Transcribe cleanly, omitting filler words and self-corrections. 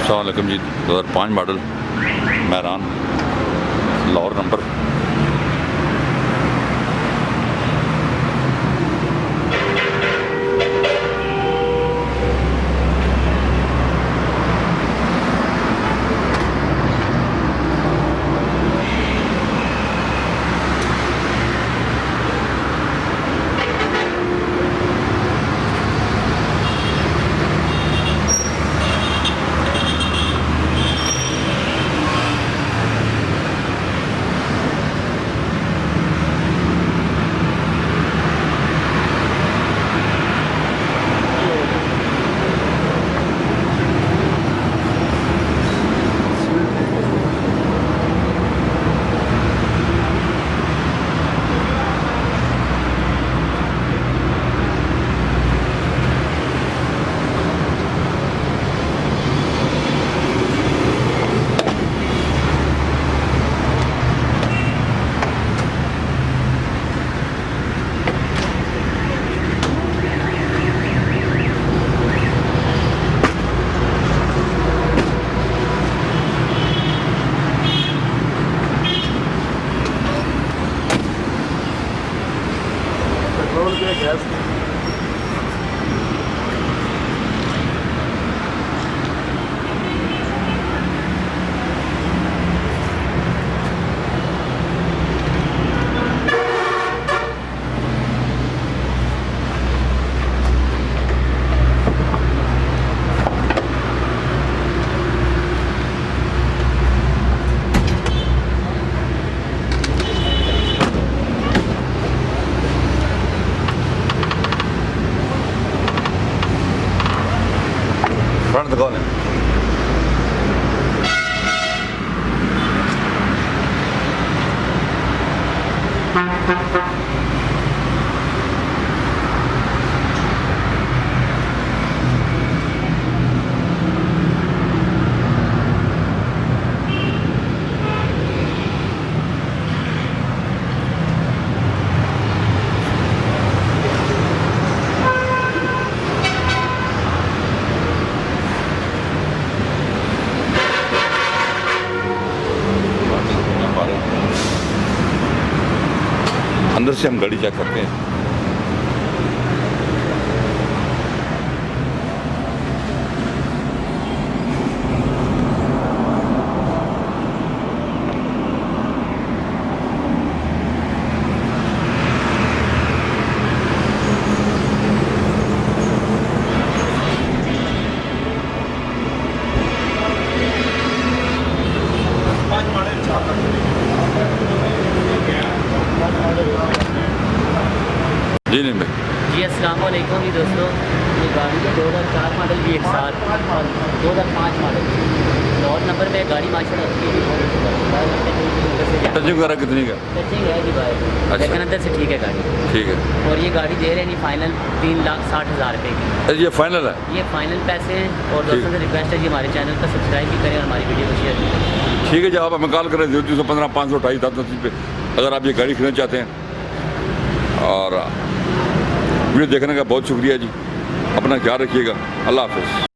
अस्सलाम वालेकुम जी। 2005 model मैरान Lahore number. Petrol के गैस फ्रंट दिखाओ ने। अंदर से हम गाड़ी चेक करते हैं। जी नहीं भाई जी अस्सलाम वालेकुम जी दोस्तों, ये गाड़ी है 2004 मॉडल भी एक साथ और 2005 मॉडल लाहौर नंबर पे गाड़ी माशाल्लाह अच्छी है। टचिंग वगैरह कितनी का? टचिंग है जी भाई, लेकिन अंदर से ठीक है गाड़ी। ठीक है। और ये गाड़ी दे रहे हैं जी फाइनल 3,60,000 रुपये की। ये फाइनल है? ये फाइनल पैसे हैं। और दोस्तों से रिक्वेस्ट है जी हमारे चैनल को सब्सक्राइब भी करें और हमारी वीडियो को शेयर भी करें। ठीक है जी, आप हमें कॉल करें 0315 528 7 पे अगर आप ये गाड़ी खरीदना चाहते हैं। और वीडियो देखने का बहुत शुक्रिया जी। अपना ख्याल रखिएगा। अल्लाह हाफ़िज़।